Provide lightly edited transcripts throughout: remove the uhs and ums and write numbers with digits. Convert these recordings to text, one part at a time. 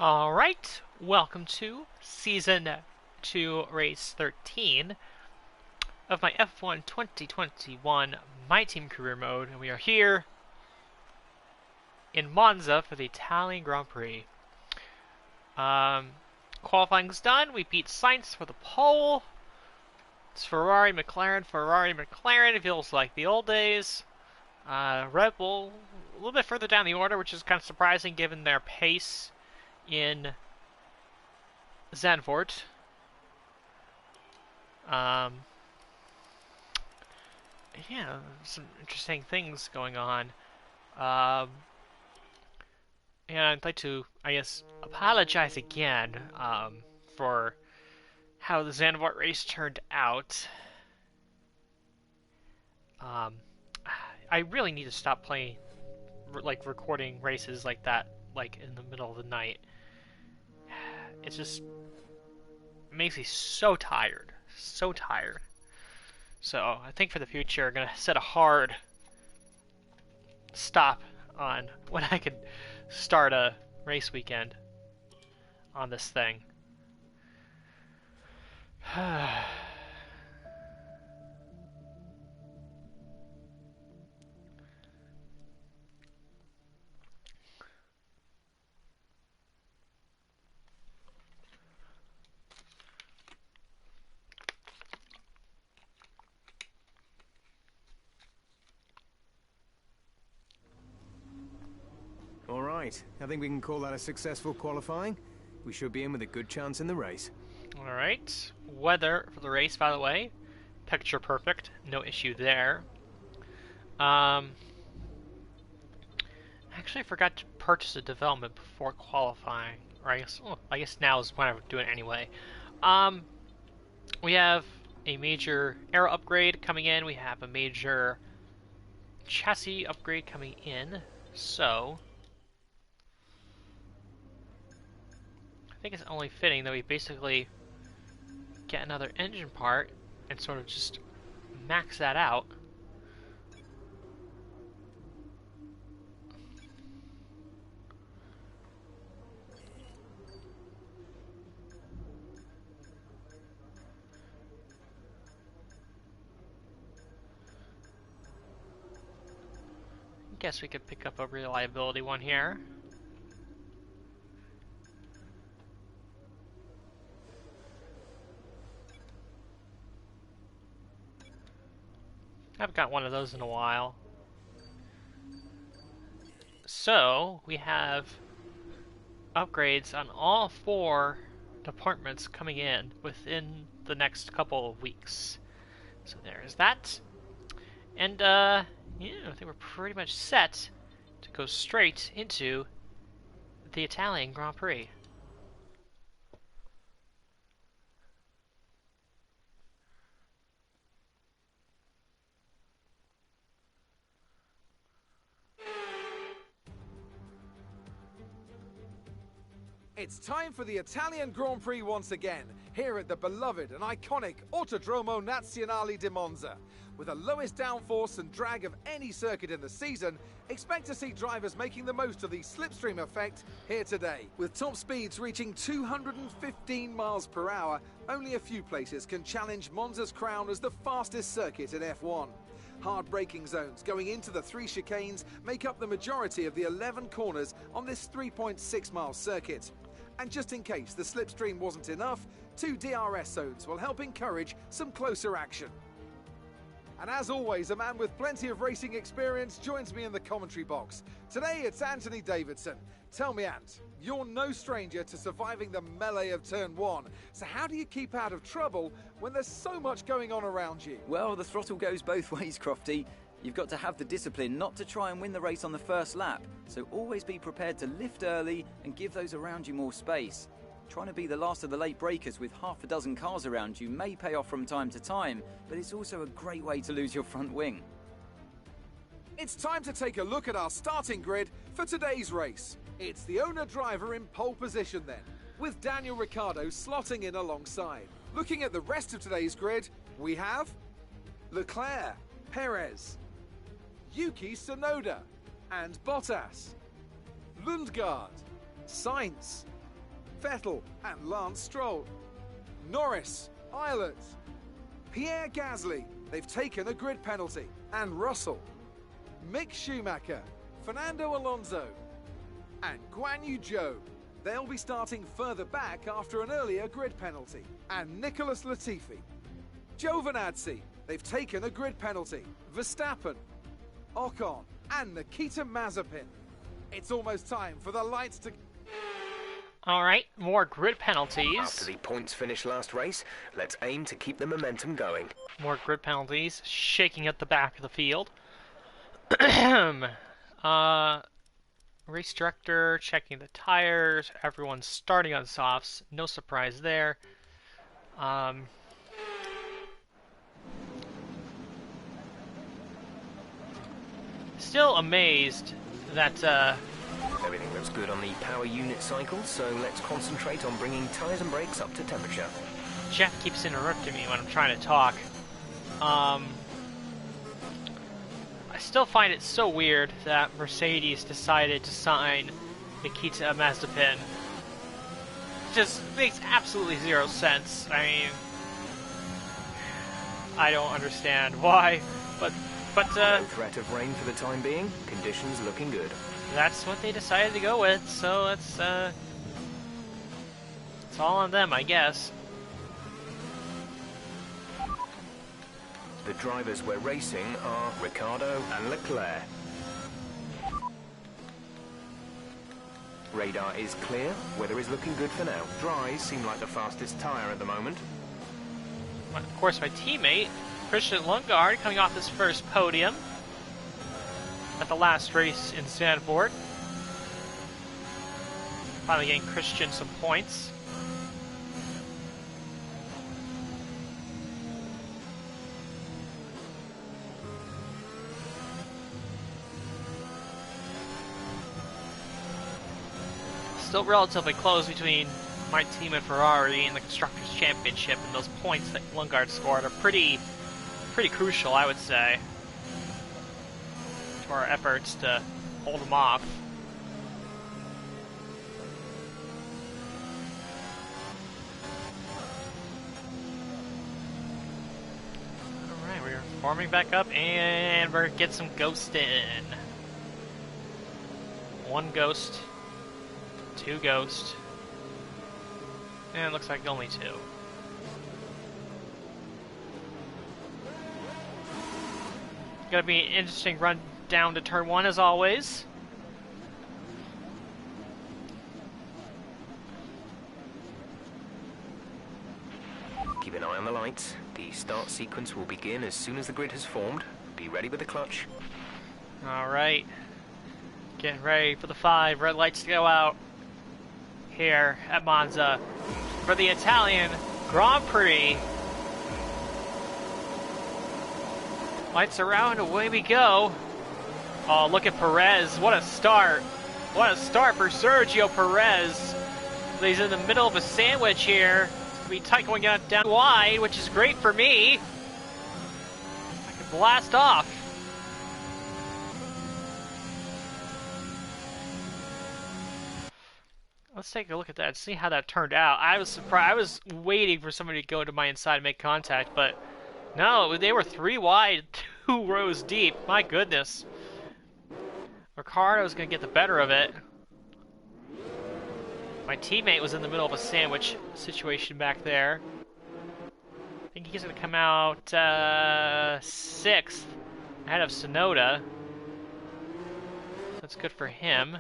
Alright, welcome to Season 2, Race 13 of my F1 2021 My Team Career Mode, and we are here in Monza for the Italian Grand Prix. Qualifying's done, we beat Sainz for the pole. It's Ferrari, McLaren, it feels like the old days. Red Bull, a little bit further down the order, which is kind of surprising given their pace in Zandvoort. Yeah, some interesting things going on. And I'd like to, apologize again for how the Zandvoort race turned out. I really need to stop playing, recording races like that, in the middle of the night. It just makes me so tired. So tired. So I think for the future I'm going to set a hard stop on when I could start a race weekend on this thing. All right, I think we can call that a successful qualifying. We should be in with a good chance in the race. Alright, weather for the race, by the way, picture perfect, no issue there. Actually, I forgot to purchase a development before qualifying, or I guess now is when I would do it anyway. We have a major aero upgrade coming in, we have a major chassis upgrade coming in, so I think it's only fitting that we basically get another engine part and sort of just max that out. Guess we could pick up a reliability one here. I haven't got one of those in a while. So, we have upgrades on all 4 departments coming in within the next couple of weeks. So there's that. And, yeah, I think we're pretty much set to go straight into the Italian Grand Prix. It's time for the Italian Grand Prix once again, here at the beloved and iconic Autodromo Nazionale di Monza. With the lowest downforce and drag of any circuit in the season, expect to see drivers making the most of the slipstream effect here today. With top speeds reaching 215 miles per hour, only a few places can challenge Monza's crown as the fastest circuit in F1. Hard braking zones going into the 3 chicanes make up the majority of the 11 corners on this 3.6-mile circuit. And just in case the slipstream wasn't enough, 2 DRS zones will help encourage some closer action. And as always, a man with plenty of racing experience joins me in the commentary box. Today it's Anthony Davidson. Tell me, Ant, you're no stranger to surviving the melee of turn 1. So how do you keep out of trouble when there's so much going on around you? Well, the throttle goes both ways, Crofty. You've got to have the discipline not to try and win the race on the first lap. So always be prepared to lift early and give those around you more space. Trying to be the last of the late breakers with half a dozen cars around you may pay off from time to time, but it's also a great way to lose your front wing. It's time to take a look at our starting grid for today's race. It's the owner-driver in pole position then, with Daniel Ricciardo slotting in alongside. Looking at the rest of today's grid, we have Leclerc, Perez, Yuki Tsunoda and Bottas, Lundgaard, Sainz, Vettel and Lance Stroll. Norris, Eilert, Pierre Gasly, they've taken a grid penalty. And Russell, Mick Schumacher, Fernando Alonso, and Guan Yu Zhou. They'll be starting further back after an earlier grid penalty. And Nicholas Latifi, Giovinazzi, they've taken a grid penalty. Verstappen, Ocon, and Nikita Mazepin. It's almost time for the lights to... Alright, more grid penalties. After the points finish last race, let's aim to keep the momentum going. More grid penalties, shaking at the back of the field. Race director checking the tires. Everyone's starting on softs. No surprise there. Still amazed that Everything looks good on the power unit cycle, so let's concentrate on bringing tyres and brakes up to temperature. Jeff keeps interrupting me when I'm trying to talk. I still find it so weird that Mercedes decided to sign Nikita Mazepin. It just makes absolutely zero sense. I mean, I don't understand why, but No threat of rain for the time being. Conditions looking good. that's what they decided to go with, so it's all on them, I guess. The drivers we're racing are Ricciardo and Leclerc. Radar is clear. Weather is looking good for now. Dries seem like the fastest tyre at the moment. Of course, my teammate, Christian Lundgaard, coming off his first podium at the last race in Zandvoort. Finally getting Christian some points. Still relatively close between my team and Ferrari in the Constructors' Championship, and those points that Lundgaard scored are pretty crucial, I would say, to our efforts to hold them off. Alright, we're forming back up, and we're gonna get some ghost in. One ghost. Two ghost. And it looks like only two. Gonna be an interesting run down to turn one as always. Keep an eye on the lights. The start sequence will begin as soon as the grid has formed. Be ready with the clutch. Alright. Getting ready for the 5 red lights to go out here at Monza for the Italian Grand Prix. Lights around, away we go. Oh, look at Perez. What a start. What a start for Sergio Perez. He's in the middle of a sandwich here. It's going to be tight going down wide, which is great for me. I can blast off. Let's take a look at that, see how that turned out. I was surprised. I was waiting for somebody to go to my inside and make contact, but no, they were 3 wide, 2 rows deep. My goodness. Ricciardo's going to get the better of it. My teammate was in the middle of a sandwich situation back there. I think he's going to come out 6th ahead of Sonoda. That's good for him.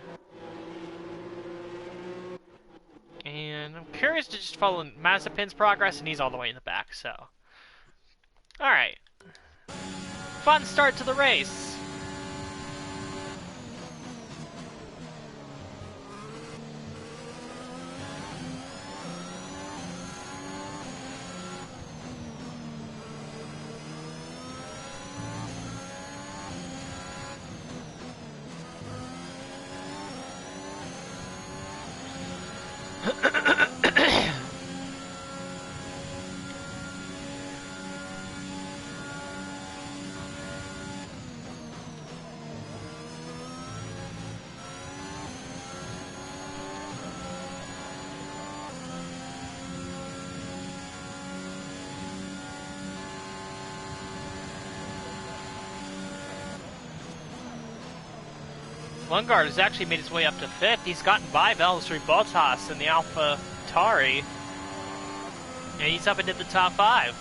And I'm curious to just follow Mazepin's progress, and he's all the way in the back, so. Alright. Fun start to the race. Lungard has actually made his way up to 5th. He's gotten by Valtteri Bottas in the Alpha Tauri. And he's up into the top 5.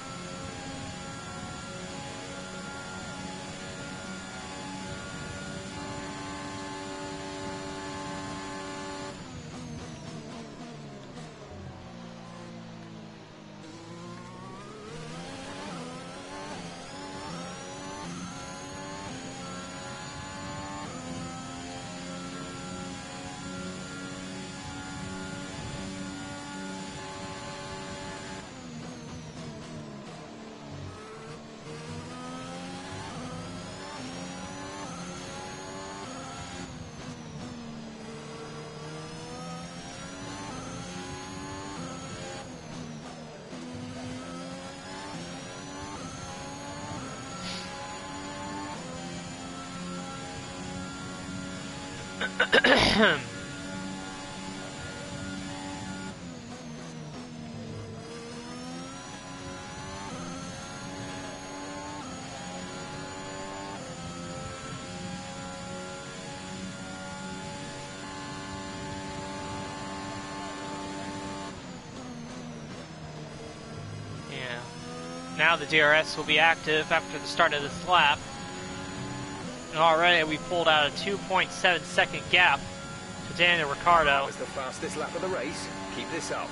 Now the DRS will be active after the start of this lap. And already we pulled out a 2.7 second gap to Daniel Ricciardo. That was the fastest lap of the race. Keep this up.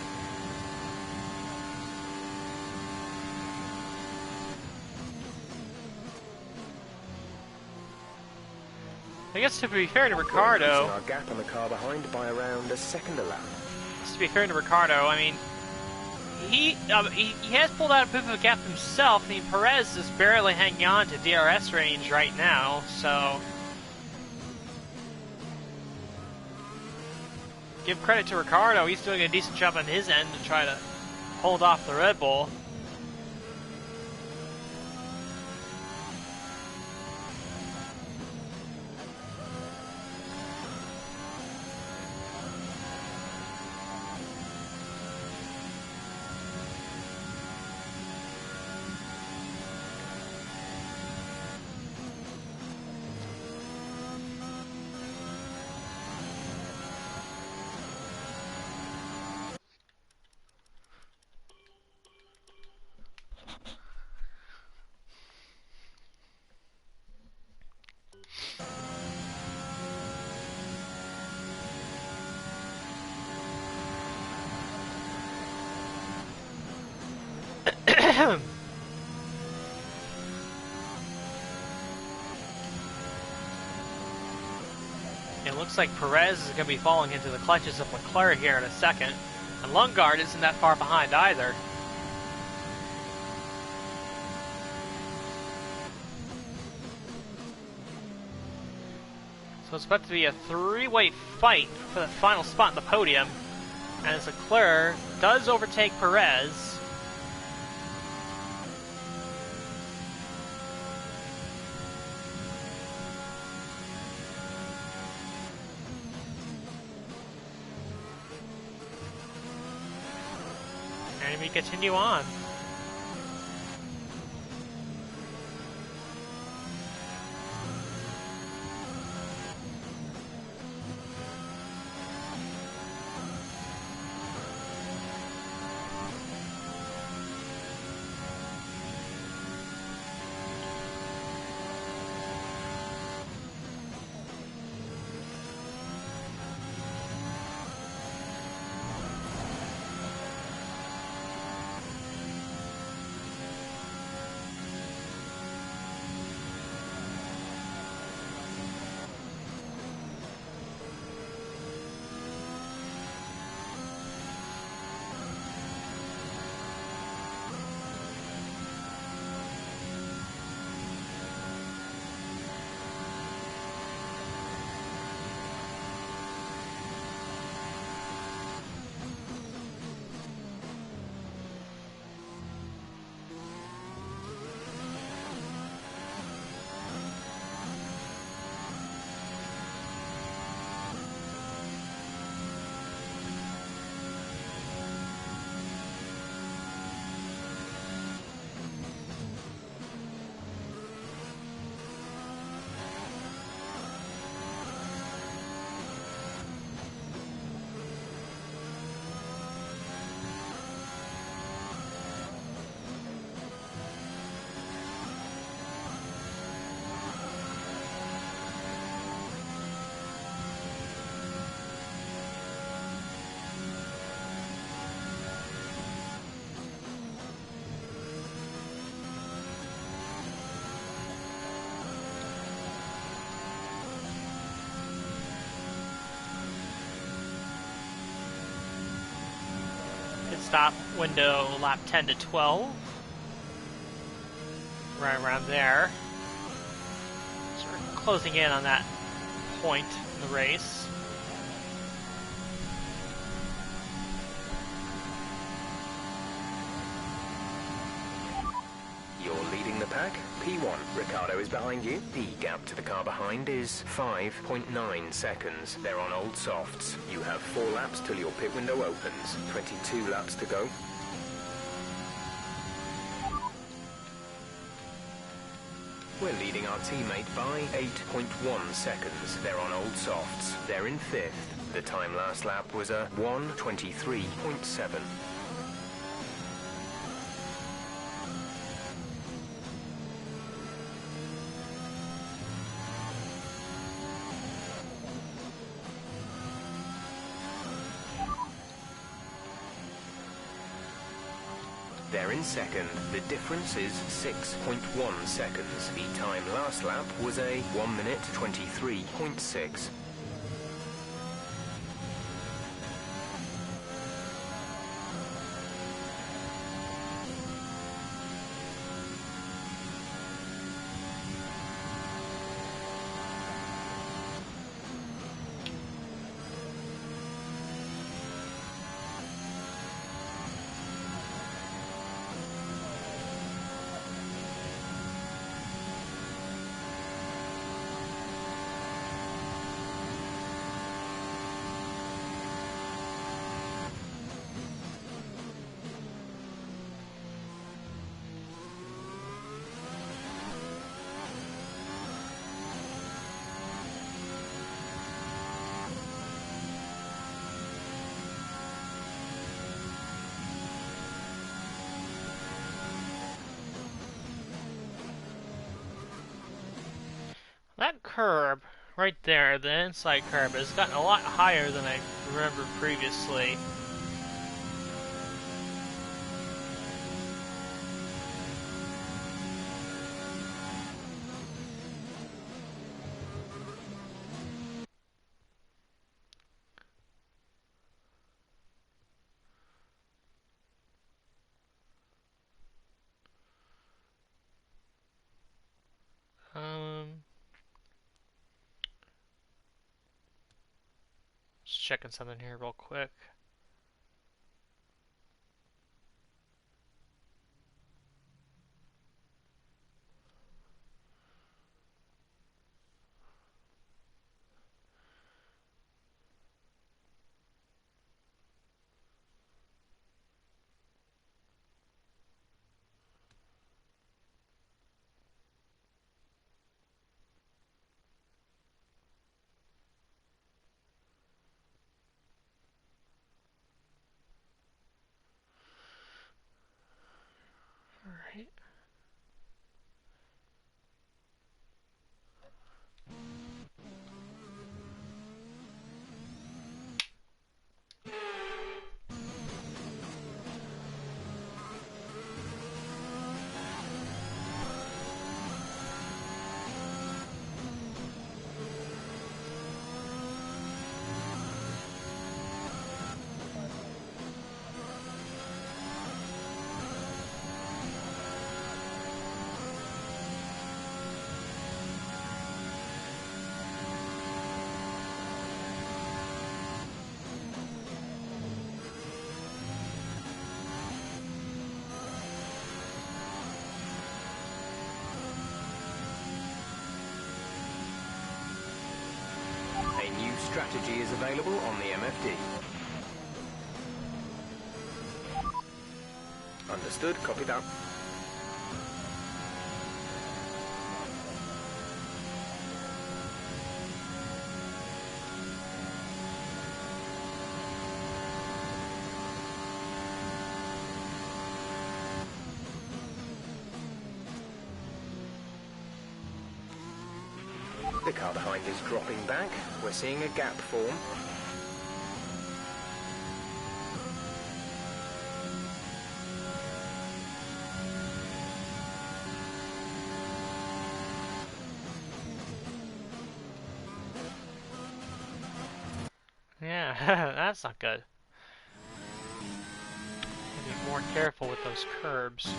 I guess to be fair to Ricciardo, Our gap on the car behind by around a second a lap. to be fair to Ricciardo, I mean, he has pulled out a bit of a gap himself. I mean, Perez is barely hanging on to DRS range right now, so give credit to Ricciardo. He's doing a decent job on his end to try to hold off the Red Bull. It looks like Perez is going to be falling into the clutches of Leclerc here in a second. And Lungard isn't that far behind either. So it's about to be a three-way fight for the final spot in the podium. And as Leclerc does overtake Perez. And we continue on. pit stop window lap 10 to 12. Right around there. So we're closing in on that point in the race. You're leading the pack. P1, Ricardo is behind you. The gap to the car behind is 5.9 seconds. They're on old softs. You have 4 laps till your pit window opens. 22 laps to go. We're leading our teammate by 8.1 seconds. They're on old softs. They're in 5th. The time last lap was a 1:23.7. They're in 2nd. The difference is 6.1 seconds. The time last lap was a 1:23.6. That curb right there, the inside curb, has gotten a lot higher than I remember previously. Just checking something here real quick. Alright. A new strategy is available on the MFD. Understood, copy that. The car behind is dropping back. We're seeing a gap form. Yeah, that's not good. more careful with those curbs.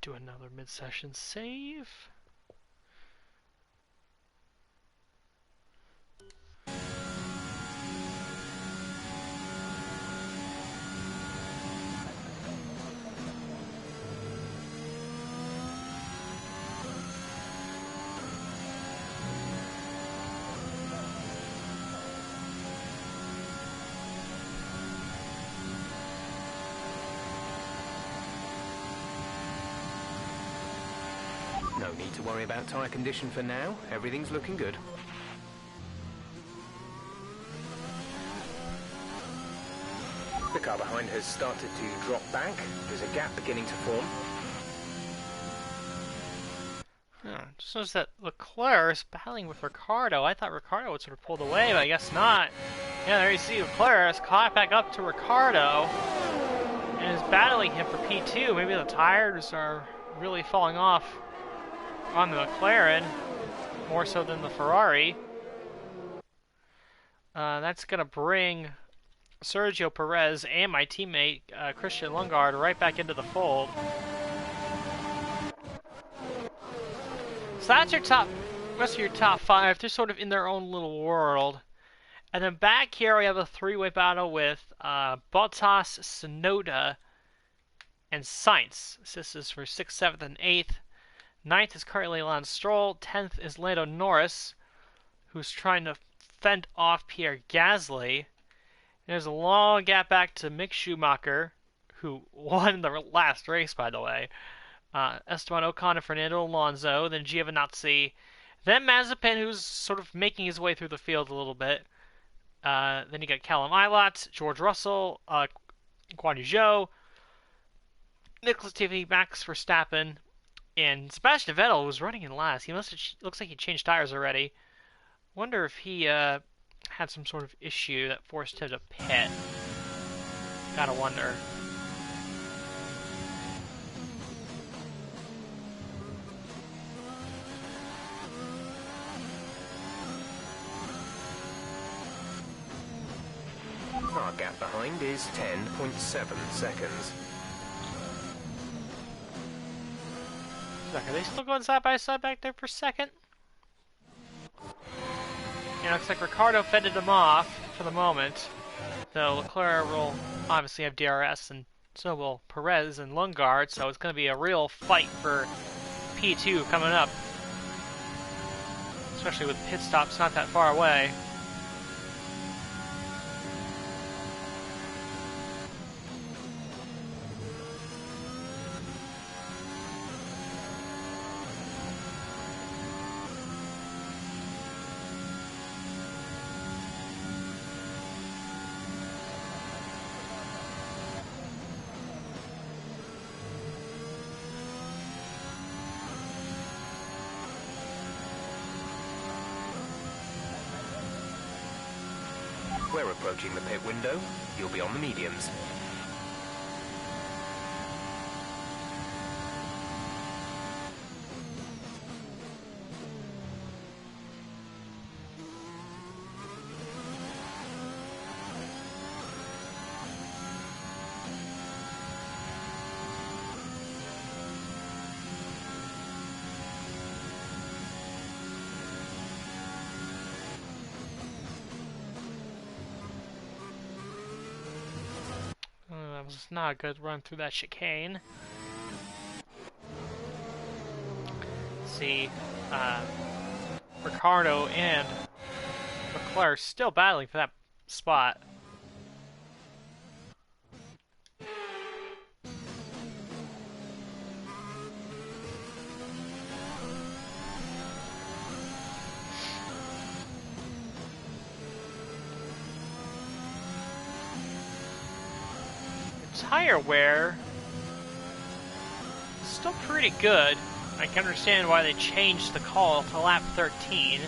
Do another mid-session save. No need to worry about tyre condition for now. Everything's looking good. The car behind has started to drop back. There's a gap beginning to form. Just noticed that Leclerc is battling with Ricciardo. I thought Ricciardo would sort of pulled away, but I guess not. Yeah, there you see Leclerc is caught back up to Ricciardo and is battling him for P2. Maybe the tires are really falling off on the McLaren, more so than the Ferrari. That's going to bring Sergio Perez and my teammate Christian Lundgaard right back into the fold. So that's your rest of your top five. They're sort of in their own little world. And then back here we have a three-way battle with Bottas, Tsunoda, and Sainz. This is for 6th, 7th, and 8th. 9th is currently Lance Stroll. 10th is Lando Norris, who's trying to fend off Pierre Gasly. And there's a long gap back to Mick Schumacher, who won the last race, by the way. Esteban Ocon and Fernando Alonso, then Giovinazzi, then Mazepin, who's sort of making his way through the field a little bit. Then you got Callum Ilott, George Russell, Guan Yu Zhou, Nicholas Tiffany, Max Verstappen, and Sebastian Vettel was running in last. He looks like he changed tires already. Wonder if he had some sort of issue that forced him to pit. Gotta wonder. Our gap behind is 10.7 seconds. Are they still going side by side back there for a second? Yeah, looks like Ricciardo fended him off for the moment. Though Leclerc will obviously have DRS, and so will Perez and Lundgaard, so it's going to be a real fight for P2 coming up. especially with pit stops not that far away. We're approaching the pit window. You'll be on the mediums. That was not a good run through that chicane. Let's see, Ricardo and Leclerc still battling for that spot. Tire wear is still pretty good. I can understand why they changed the call to lap 13.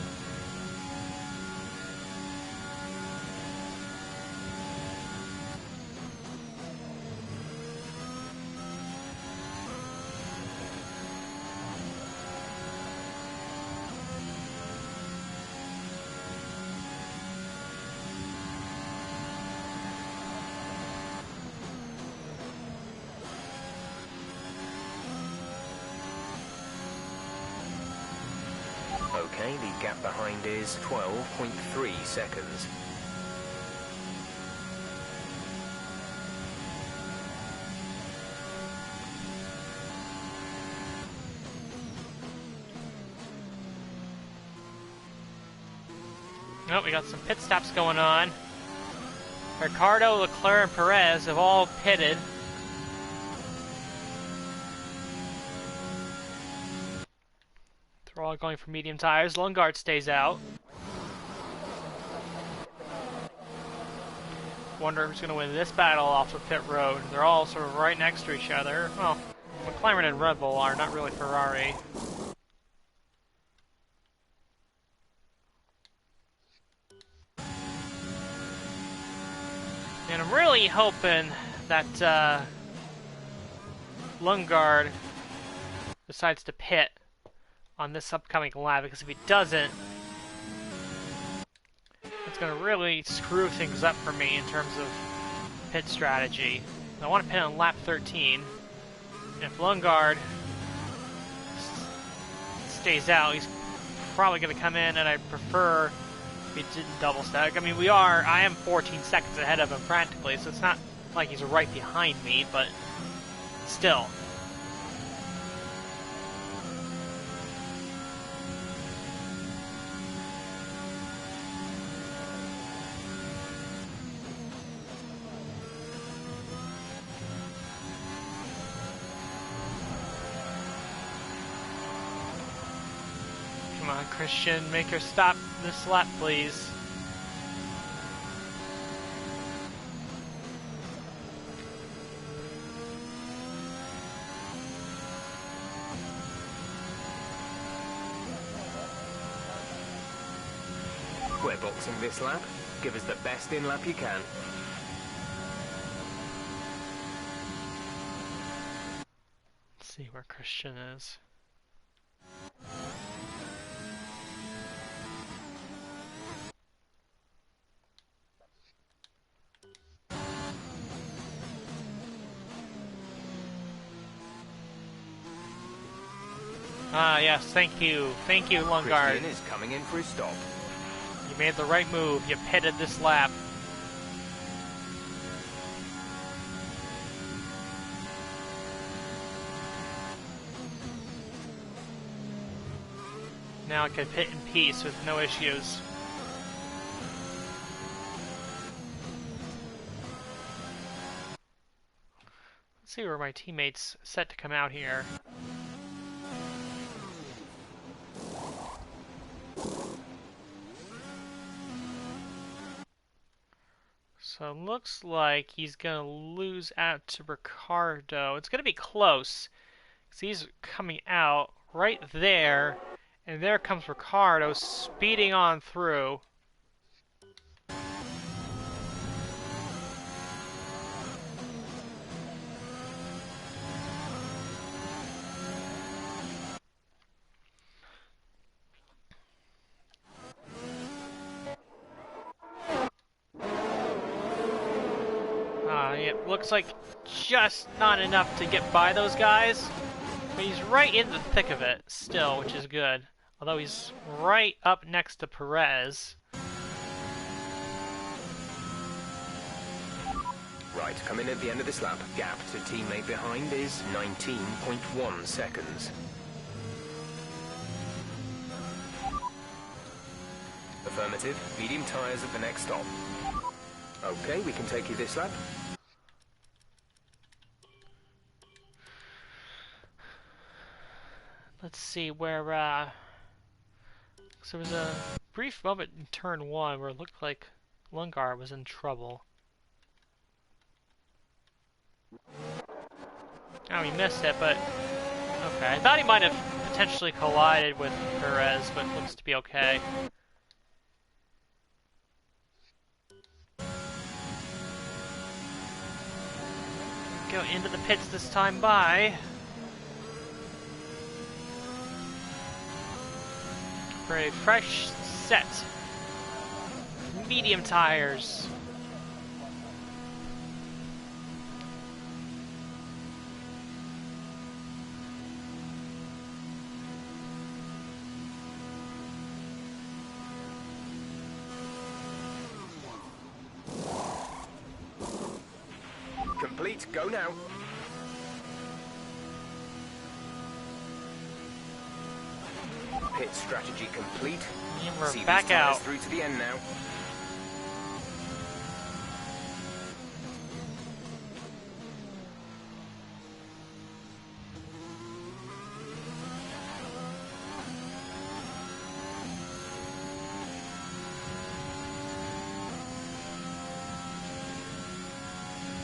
Okay, the gap behind is 12.3 seconds. Oh, we got some pit stops going on. Ricardo, Leclerc, and Perez have all pitted. They're all going for medium tires. Lundgaard stays out. Wonder who's going to win this battle off of pit road. They're all sort of right next to each other. Well, McLaren and Red Bull are, not really Ferrari. And I'm really hoping that Lundgaard decides to pit on this upcoming lap, because if he doesn't, it's going to really screw things up for me in terms of pit strategy. I want to pit on lap 13. And if Lundgaard stays out, he's probably going to come in, and I'd prefer if he didn't double stack. I mean, I am 14 seconds ahead of him practically, so it's not like he's right behind me, but still. Come on, Christian, make her stop this lap, please. We're boxing this lap. Give us the best in lap you can. Let's see where Christian is. Ah, yes, thank you, Lundgaard. Christian is coming in for his stop. You made the right move. You pitted this lap. Now I can pit in peace with no issues. Let's see where my teammates set to come out here. So it looks like he's gonna lose out to Ricardo. It's gonna be close, because he's coming out right there, and there comes Ricardo speeding on through. It looks like just not enough to get by those guys, but he's right in the thick of it still, which is good. Although he's right up next to Perez. Right, come in at the end of this lap. Gap to teammate behind is 19.1 seconds. Affirmative. Medium tyres at the next stop. Okay, we can take you this lap. Let's see where, so there was a brief moment in turn 1 where it looked like Lungard was in trouble. Oh, he missed it, but okay. I thought he might have potentially collided with Perez, but it looks to be okay. Go into the pits this time by. For a fresh set. Medium tires. Complete, go now. Pit strategy complete. And we're See back these tyres out. through to the end now.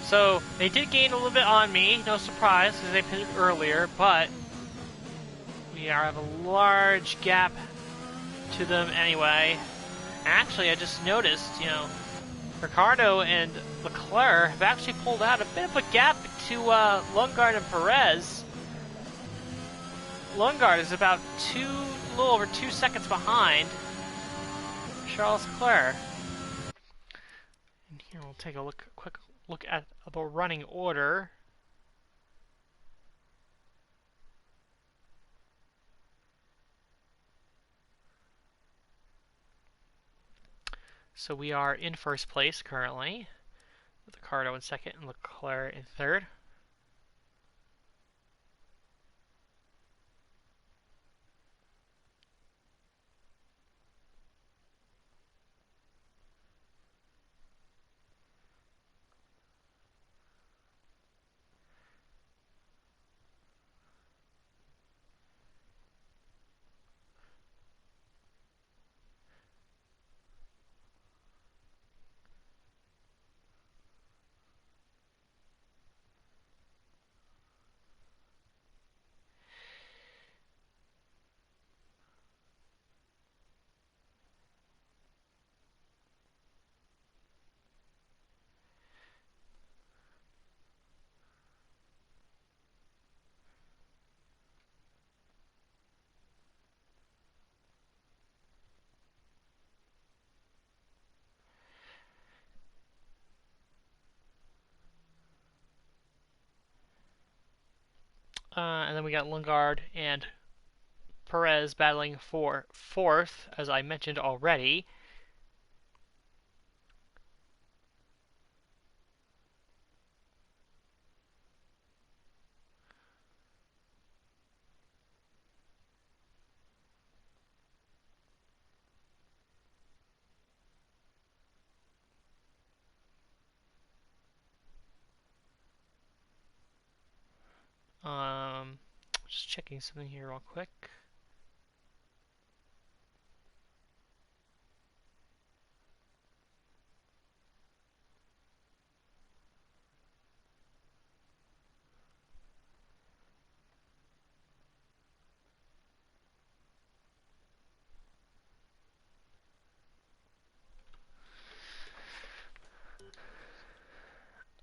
So, they did gain a little bit on me, no surprise, because they pitted earlier, but we have a large gap to them anyway. Actually, I just noticed, Ricardo and Leclerc have actually pulled out a bit of a gap to Lungard and Perez. Lungard is about a little over 2 seconds behind Charles Leclerc. And here we'll take a quick look at the running order. So we are in first place currently, with Ricardo in second and Leclerc in third. And then we got Lungard and Perez battling for fourth, as I mentioned already. Just checking something here real quick.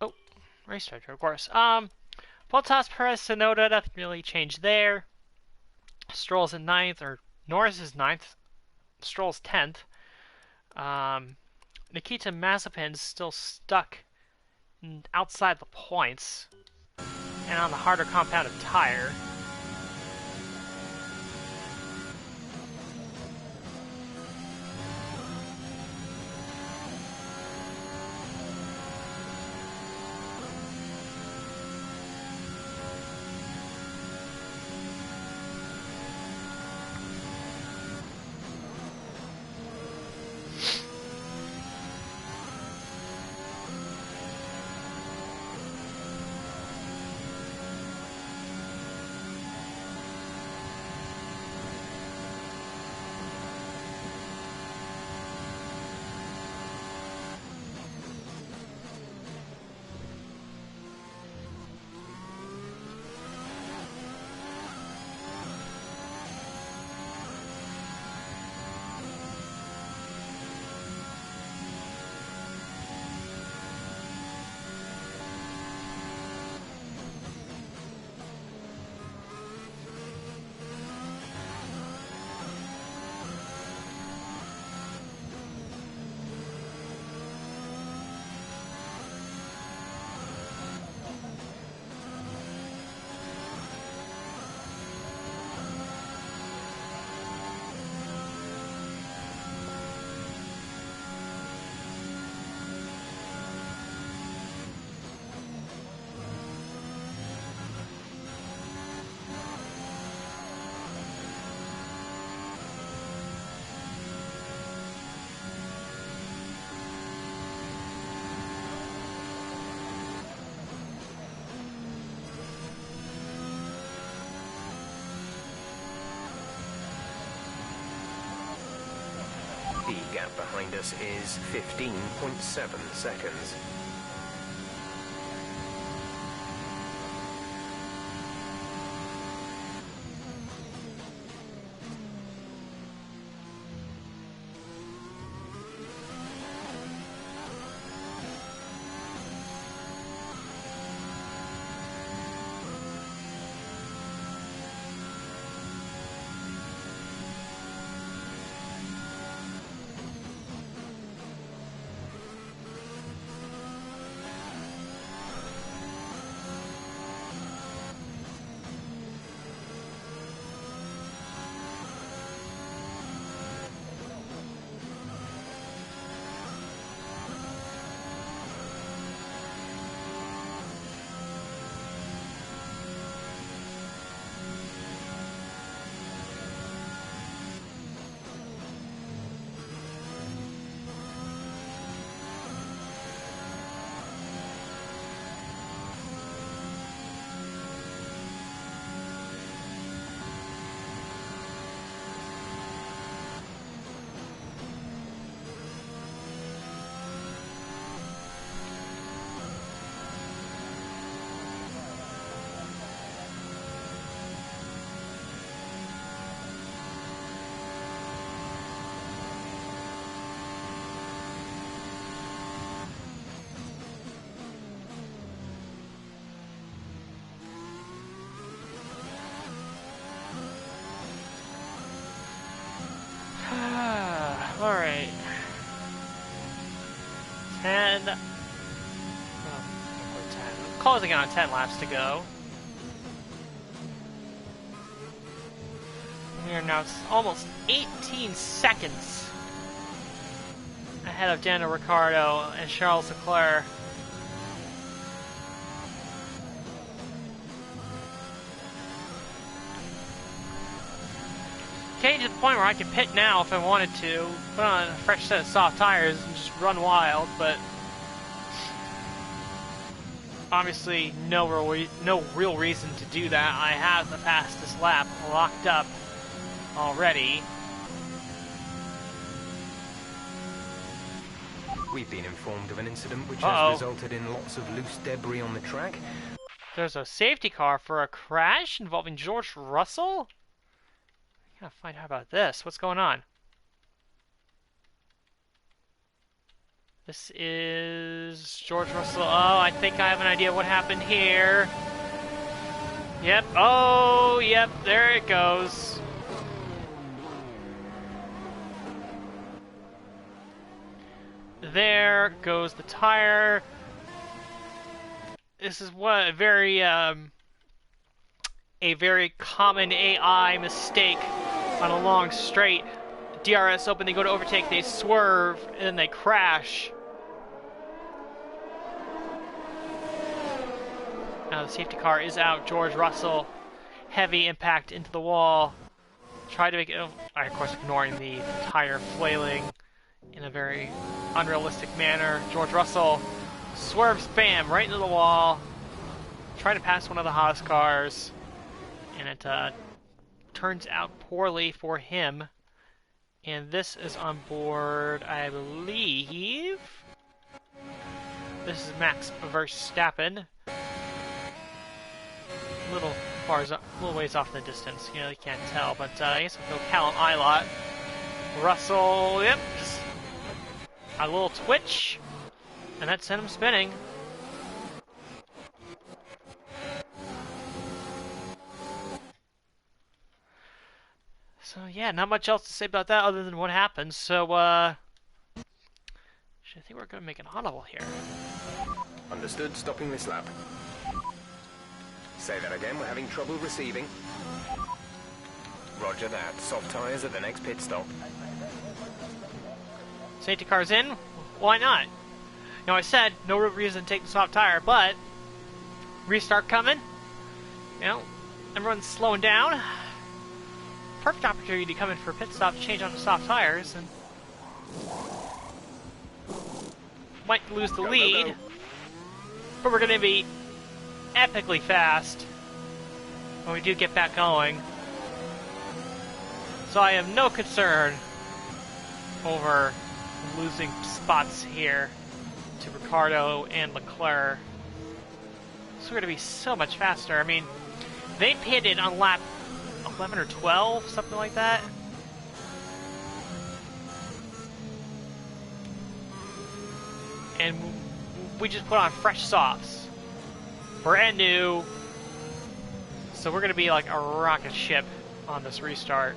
Oh, race director, of course. Bottas, Perez, Sonoda, nothing really changed there. Stroll's in 9th, or Norris is 9th. Stroll's 10th. Nikita Mazepin's still stuck outside the points and on the harder compounded tire. The gap behind us is 15.7 seconds. Alright. 10. Oh, 10. Closing on 10 laps to go. We are now almost 18 seconds ahead of Daniel Ricciardo and Charles Leclerc. Getting to the point where I can pit now if I wanted to, put on a fresh set of soft tires and just run wild, but obviously no real reason to do that. I have the fastest lap locked up already. We've been informed of an incident which Uh-oh. has resulted in lots of loose debris on the track. There's a safety car for a crash involving George Russell? I gotta find out about this. What's going on? This is George Russell. Oh, I think I have an idea what happened here. Yep. Oh, yep. There it goes. There goes the tire. This is what a very common AI mistake on a long straight. DRS open, they go to overtake, they swerve, and then they crash. Now the safety car is out. George Russell, heavy impact into the wall. Tried to make it, of course, ignoring the tire flailing in a very unrealistic manner. George Russell swerves, bam, right into the wall. Trying to pass one of the Haas cars, and it turns out poorly for him. And this is on board, I believe. This is Max Verstappen. A little ways off in the distance. You know, you can't tell, but I guess I'll go Callum Ilott. Russell, yep, just a little twitch, and that sent him spinning. So yeah, not much else to say about that other than what happened. So I think we're gonna make an audible here. Understood, stopping this lap. Say that again, we're having trouble receiving. Roger that, soft tyres at the next pit stop. Safety car's in? Why not? Now I said no real reason to take the soft tire, but restart coming. You know, everyone's slowing down. Perfect opportunity to come in for a pit stop to change onto soft tires, and might lose the lead, but we're going to be epically fast when we do get back going. So I have no concern over losing spots here to Ricciardo and Leclerc. So we're going to be so much faster. I mean, they pitted on lap 11 or 12, something like that. And we just put on fresh softs. Brand new. So we're going to be like a rocket ship on this restart.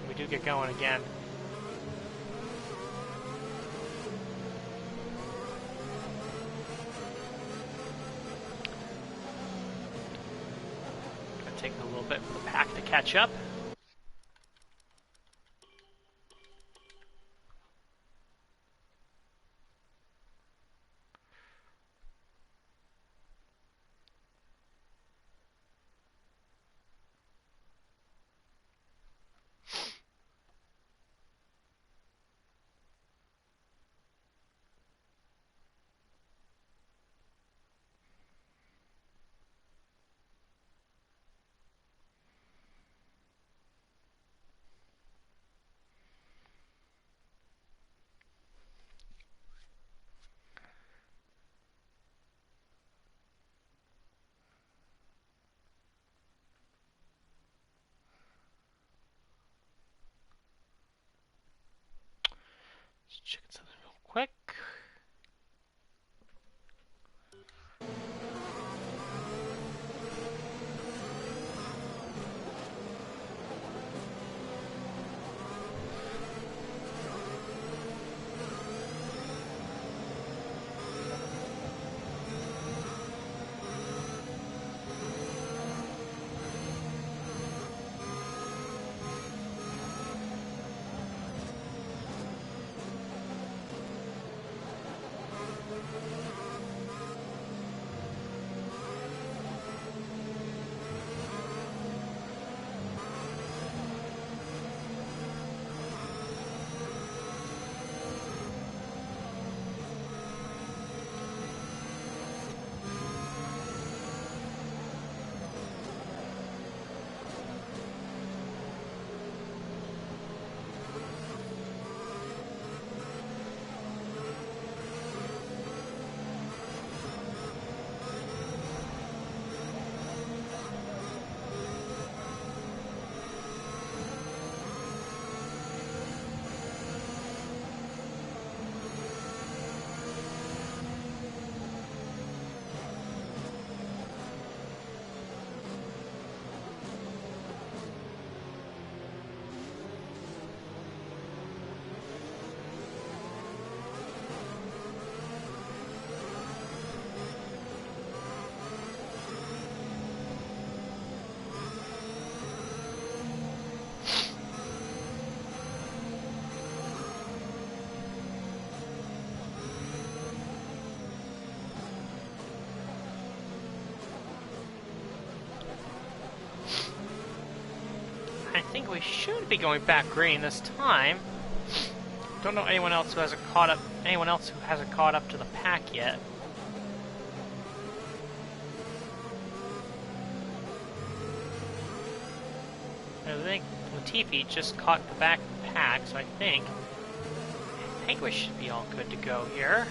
We do get going again. Take a little bit for the pack to catch up. Just check something real quick. I think we should be going back green this time. Don't know anyone else who hasn't caught up. Anyone else who hasn't caught up to the pack yet. I think Latifi just caught the back pack, so I think we should be all good to go here.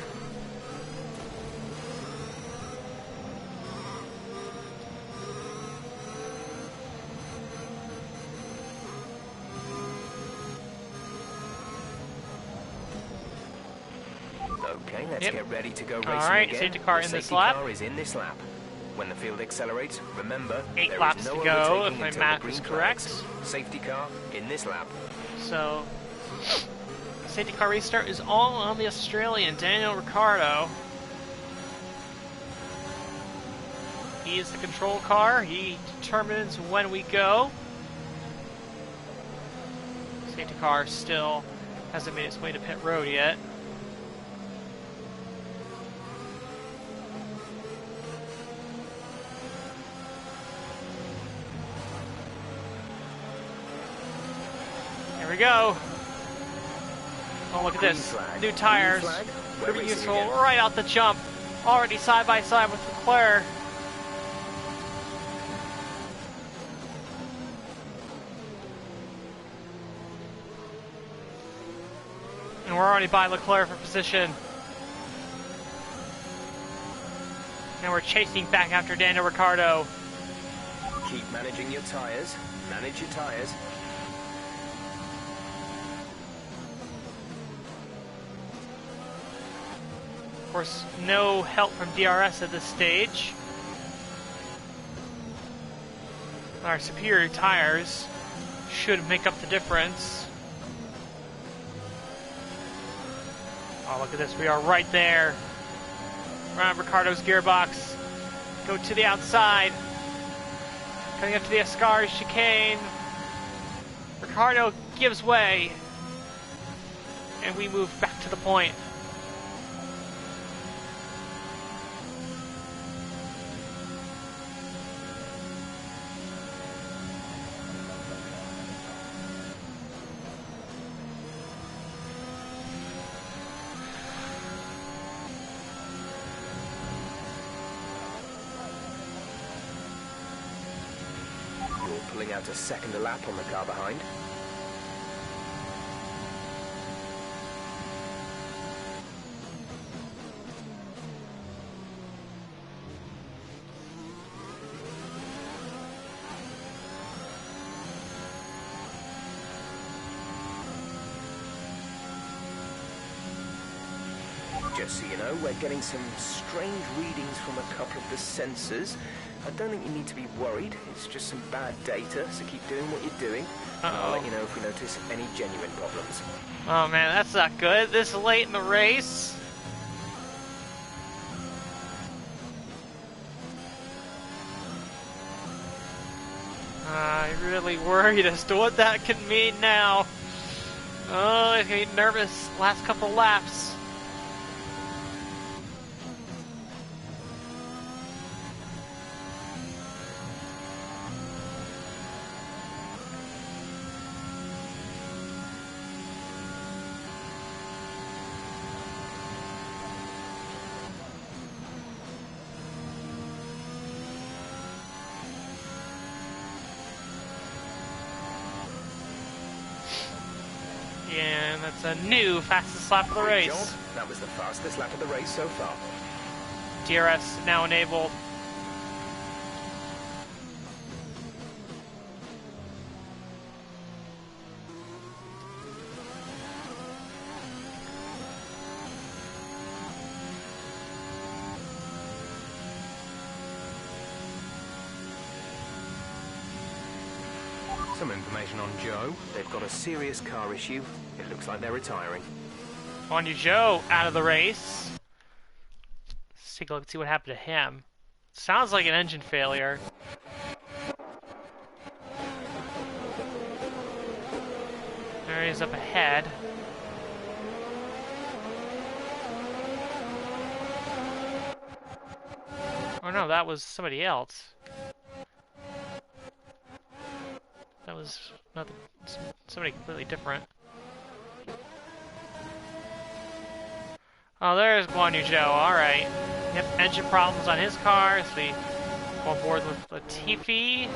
Okay, let's get ready to go racing Alright, again. safety car The in this safety lap. car is in this lap. When the field accelerates, remember, 8 there laps is no to go, overtaking if my until math the is green correct. flags. Safety car in this lap. So, safety car restart is all on the Australian, Daniel Ricciardo. He is the control car. He determines when we go. Safety car still hasn't made its way to pit road yet. Here we go. Oh, look at Green this. flag. New tires. Green flag. We're Pretty racing useful again. right out the jump. Already side by side with Leclerc. And we're already by Leclerc for position. And we're chasing back after Daniel Ricciardo. Keep managing your tires. Manage your tires. Of course, no help from DRS at this stage. Our superior tires should make up the difference. Oh, look at this. We are right there. Around Ricardo's gearbox. Go to the outside. Coming up to the Ascari chicane. Ricardo gives way. And we move back to the point. You're pulling out a second a lap on the car behind. Just so you know, we're getting some strange readings from a couple of the sensors. I don't think you need to be worried. It's just some bad data, so keep doing what you're doing. And I'll let you know if we notice any genuine problems. Oh man, that's not good. This late in the race. I'm really worried as to what that could mean now. Oh, I'm getting nervous last couple laps. And that's a new fastest lap of the Great race. job. That was the fastest lap of the race so far. DRS now enabled. Some information on Joe. They've got a serious car issue. It looks like they're retiring. On you, Joe, out of the race. Let's take a look and see what happened to him. Sounds like an engine failure. There he is up ahead. Oh no, that was somebody else. That was was nothing, somebody completely different. Oh, there's Guan Yu Zhou. All right. Yep, engine problems on his car. So we go on board with Latifi.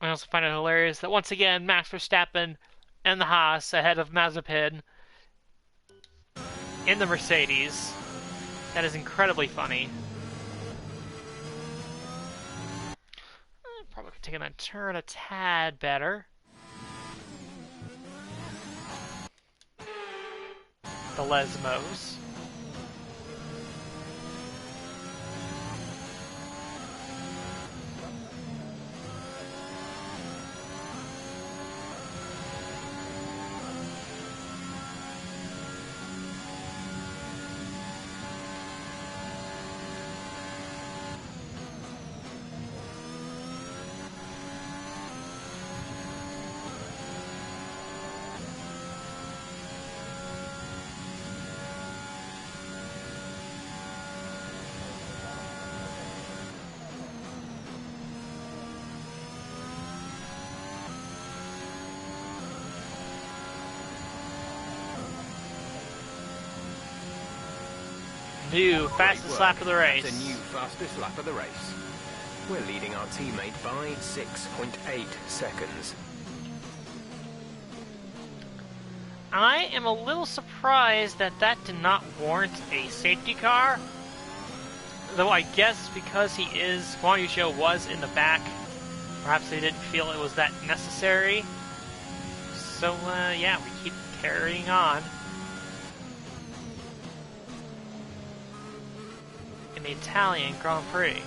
I also find it hilarious that once again Max Verstappen and the Haas ahead of Mazepin in the Mercedes. That is incredibly funny. Probably could take that turn a tad better. The Lesmos. New fastest lap of the race. That's a new fastest lap of the race. We're leading our teammate by 6.8 seconds. I am a little surprised that that did not warrant a safety car. Though I guess because Guan Yu Zhou was in the back, perhaps they didn't feel it was that necessary. So, yeah, we keep carrying on. In the Italian Grand Prix.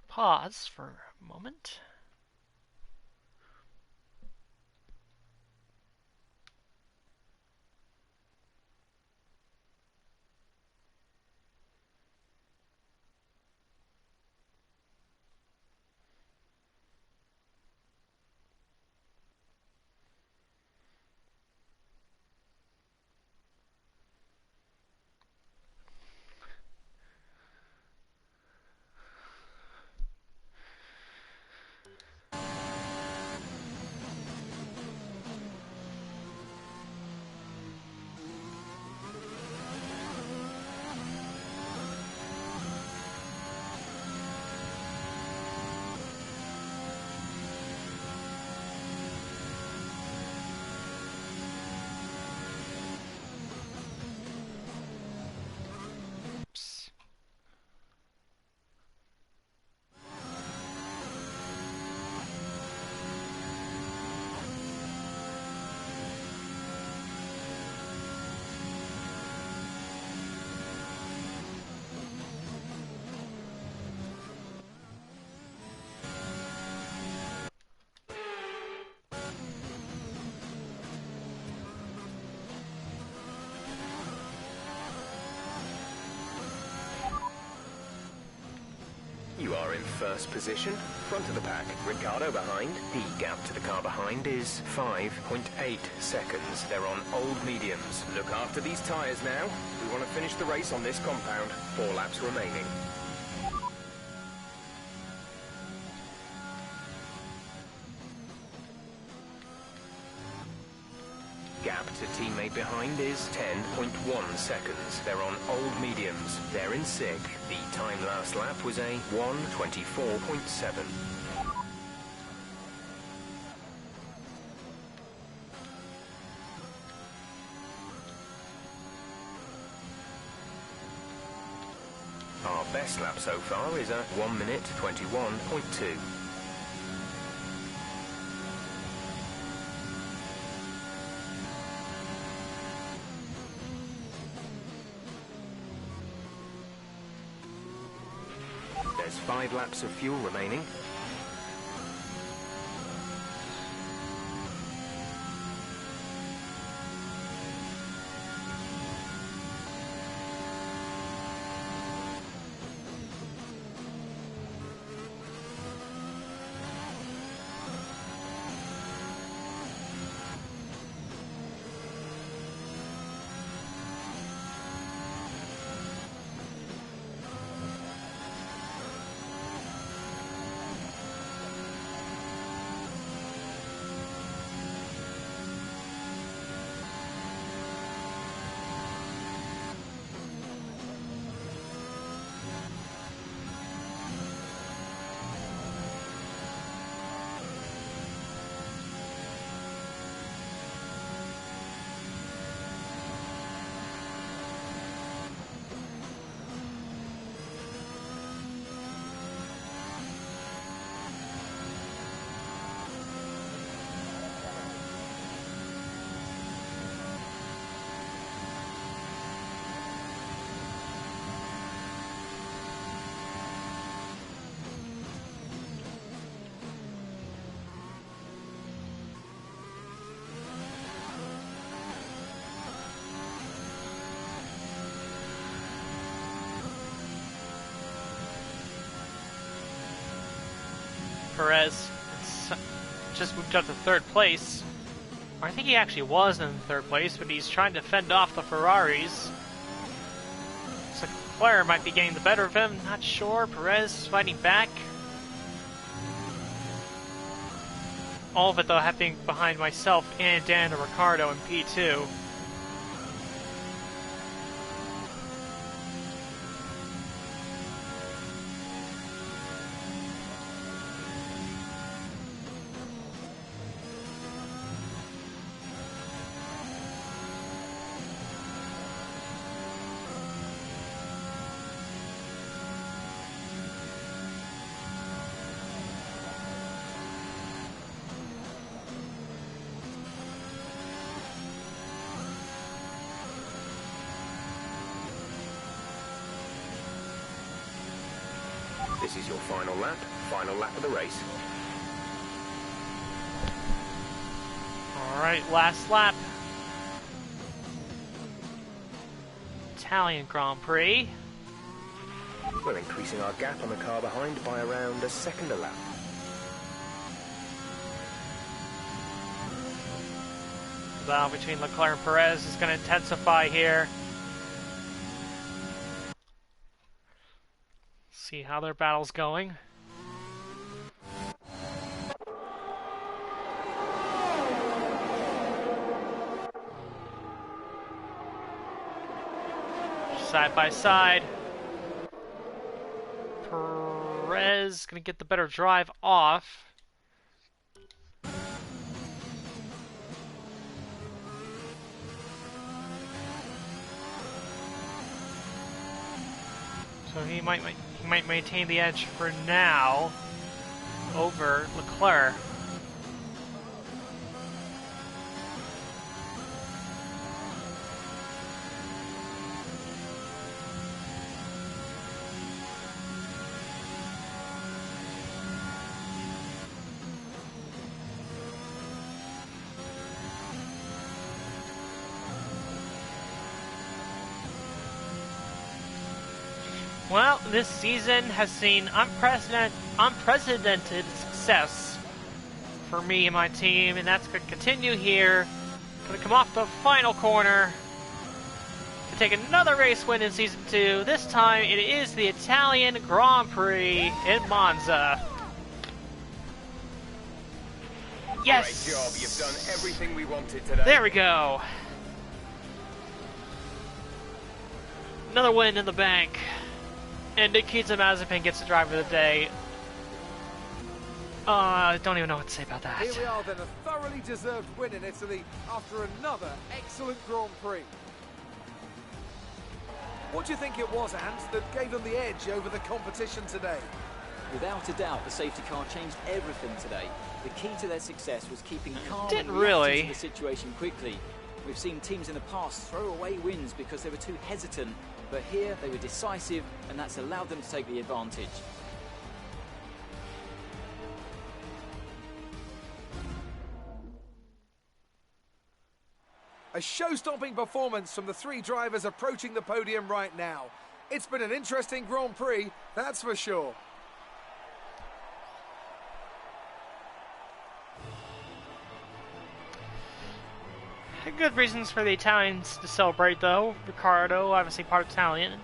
Pause for a moment. You are in first position, front of the pack. Ricardo behind. The gap to the car behind is 5.8 seconds. They're on old mediums. Look after these tyres now. We want to finish the race on this compound. 4 laps remaining. Gap to teammate made behind is 10.1 seconds. They're on old mediums. They're in sick. The time last lap was a 1:24.7. Our best lap so far is a 1:21.2. There's 5 laps of fuel remaining. Perez just moved up to third place. Or I think he actually was in third place, but he's trying to fend off the Ferraris. So Leclerc might be getting the better of him, not sure. Perez fighting back. All of it though happening behind myself and Dan and Ricardo in P2. This is your final lap of the race. Alright, last lap. Italian Grand Prix. We're increasing our gap on the car behind by around a second a lap. The battle between Leclerc and Perez is going to intensify here. See how their battle's going. Side by side. Perez gonna get the better drive off. So he might maintain the edge for now over Leclerc. Well, this season has seen unprecedented success for me and my team, and that's going to continue here. Going to come off the final corner to take another race win in Season 2. This time it is the Italian Grand Prix in Monza. Yes! Great job, you've done everything we wanted today. There we go. Another win in the bank. And Nikita Mazepin gets the driver of the day. I don't even know what to say about that. Here we are then, a thoroughly deserved win in Italy after another excellent Grand Prix. What do you think it was, Ant, that gave them the edge over the competition today? Without a doubt, the safety car changed everything today. The key to their success was keeping calm Didn't and reacting really. to the situation quickly. We've seen teams in the past throw away wins because they were too hesitant, but here they were decisive, and that's allowed them to take the advantage. A show-stopping performance from the three drivers approaching the podium right now. It's been an interesting Grand Prix, that's for sure. Good reasons for the Italians to celebrate, though. Ricciardo, obviously part Italian,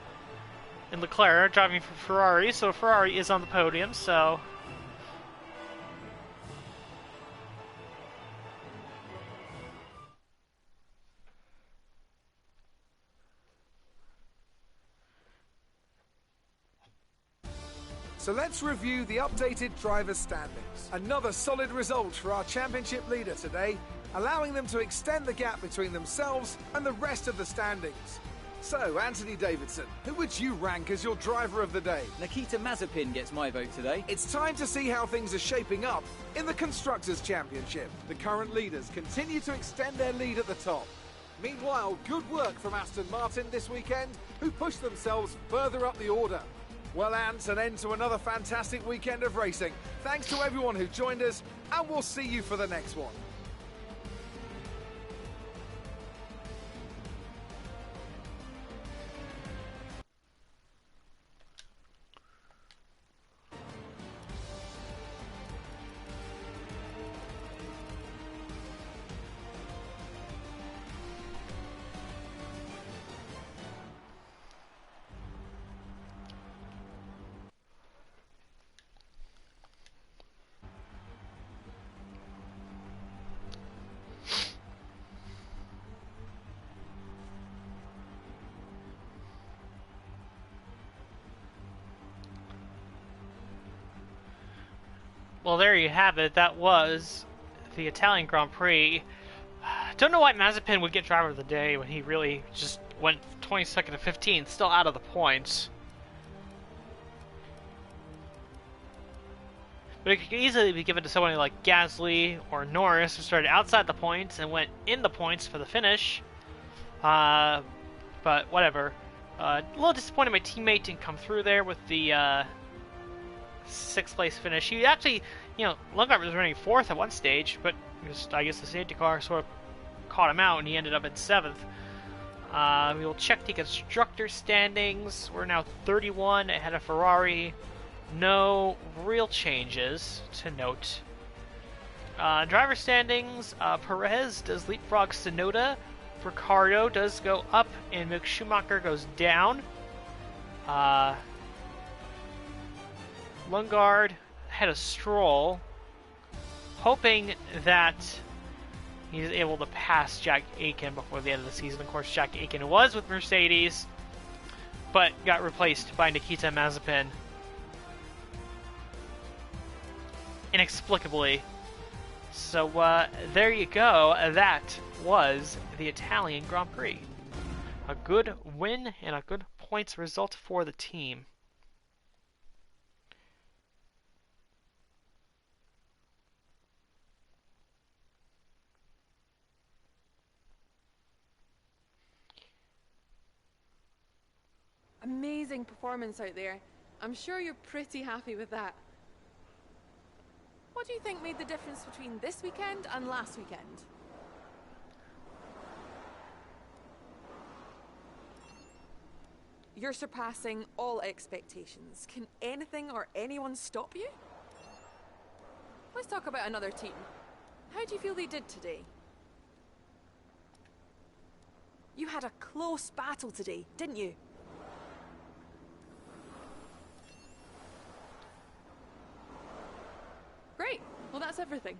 and Leclerc driving for Ferrari, so Ferrari is on the podium, so... So let's review the updated drivers' standings. Another solid result for our championship leader today, allowing them to extend the gap between themselves and the rest of the standings. So, Anthony Davidson, who would you rank as your driver of the day? Nikita Mazepin gets my vote today. It's time to see how things are shaping up in the Constructors' Championship. The current leaders continue to extend their lead at the top. Meanwhile, good work from Aston Martin this weekend, who pushed themselves further up the order. Well, Ant, an end to another fantastic weekend of racing. Thanks to everyone who joined us, and we'll see you for the next one. Well, there you have it. That was the Italian Grand Prix. Don't know why Mazepin would get driver of the day when he really just went 22nd to 15th, still out of the points. But it could easily be given to someone like Gasly or Norris, who started outside the points and went in the points for the finish. But whatever. A little disappointed my teammate didn't come through there with the sixth place finish. He actually, Lundgaard was running fourth at one stage, but I guess the safety car sort of caught him out and he ended up in seventh. We will check the constructor standings. We're now 31 ahead of Ferrari. No real changes to note. Driver standings, Perez does leapfrog Tsunoda. Ricciardo does go up and Mick Schumacher goes down. Lundgaard had a Stroll, hoping that he's able to pass Jack Aitken before the end of the season. Of course, Jack Aitken was with Mercedes, but got replaced by Nikita Mazepin. Inexplicably. So, there you go. That was the Italian Grand Prix. A good win and a good points result for the team. Amazing performance out there. I'm sure you're pretty happy with that. What do you think made the difference between this weekend and last weekend? You're surpassing all expectations. Can anything or anyone stop you? Let's talk about another team. How do you feel they did today? You had a close battle today, didn't you? Great. Well, that's everything.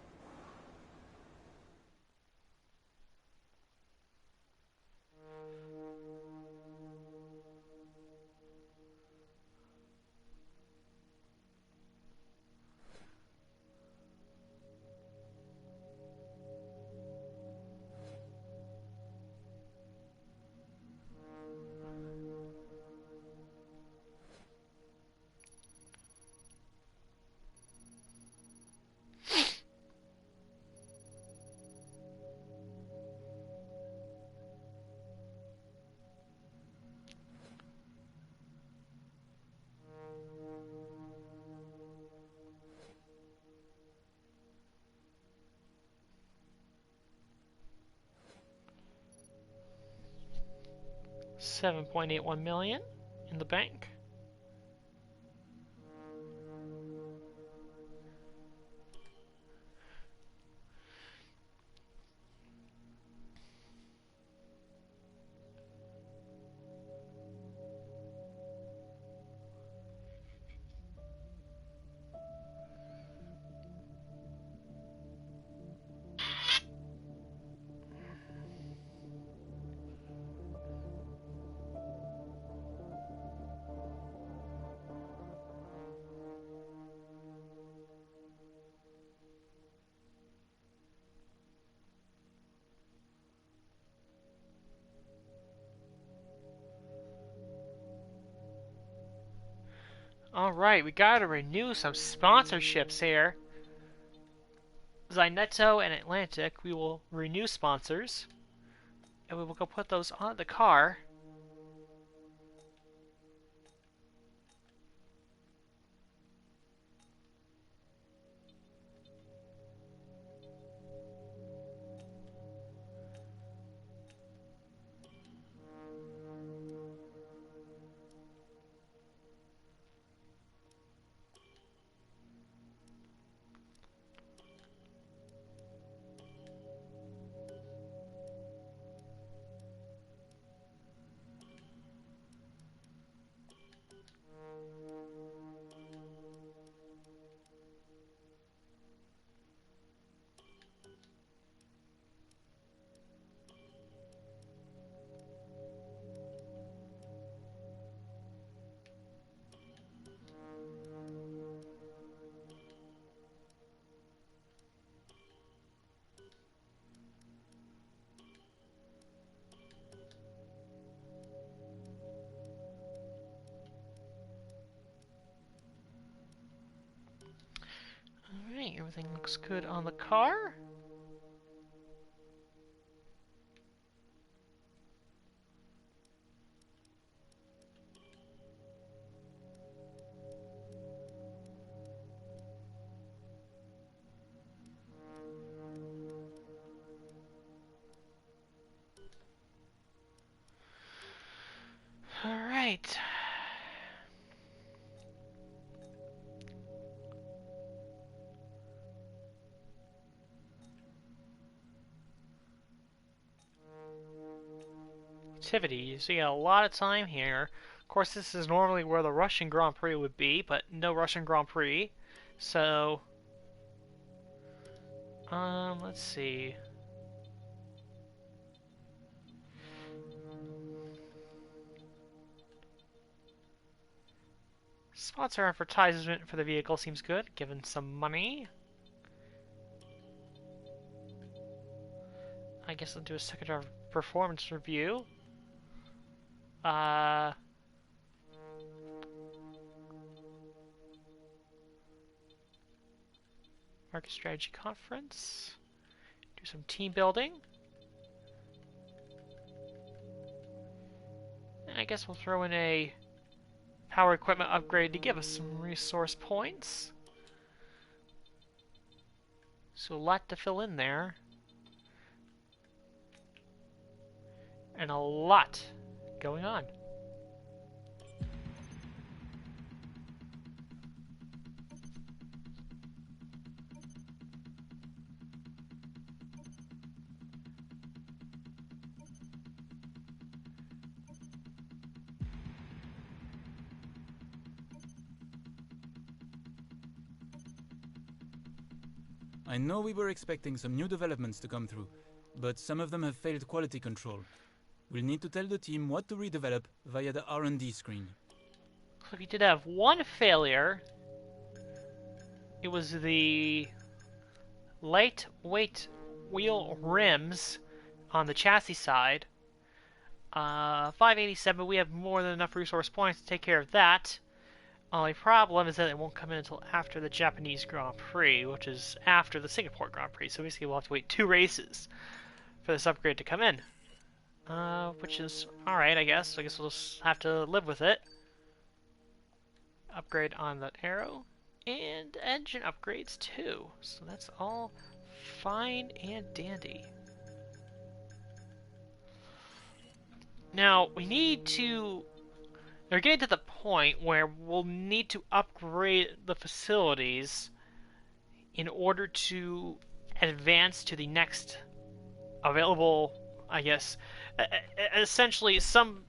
7.81 million in the bank. Alright, we gotta renew some sponsorships here. Zyneto and Atlantic, we will renew sponsors. And we will go put those on the car. Alright, everything looks good on the car. Alright. Activities. So you got a lot of time here. Of course, this is normally where the Russian Grand Prix would be, but no Russian Grand Prix. So, let's see. Sponsor advertisement for the vehicle seems good, given some money. I guess I'll do a second performance review. Market strategy conference. Do some team building. And I guess we'll throw in a power equipment upgrade to give us some resource points. So a lot to fill in there. And a lot going on. I know we were expecting some new developments to come through, but some of them have failed quality control. We'll need to tell the team what to redevelop via the R&D screen. We did have one failure. It was the lightweight wheel rims on the chassis side. 587, we have more than enough resource points to take care of that. Only problem is that it won't come in until after the Japanese Grand Prix, which is after the Singapore Grand Prix. So basically we'll have to wait 2 races for this upgrade to come in. Which is alright, I guess. I guess we'll just have to live with it. Upgrade on the Arrow. And engine upgrades too. So that's all fine and dandy. Now, we're getting to the point where we'll need to upgrade the facilities in order to advance to the next available, I guess, essentially some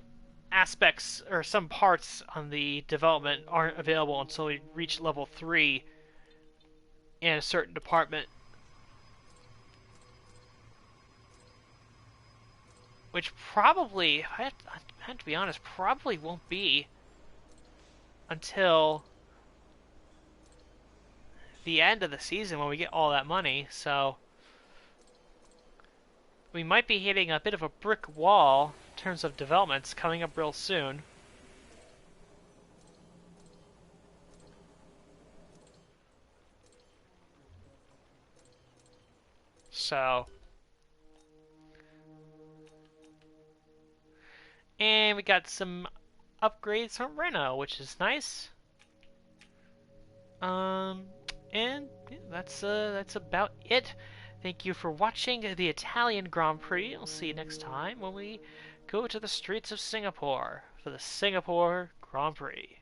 aspects or some parts on the development aren't available until we reach level 3 in a certain department. Which probably, I have to be honest, probably won't be until the end of the season when we get all that money, so we might be hitting a bit of a brick wall in terms of developments coming up real soon. So, and we got some upgrades from Reno, which is nice. And yeah, that's about it. Thank you for watching the Italian Grand Prix. I'll see you next time when we go to the streets of Singapore for the Singapore Grand Prix.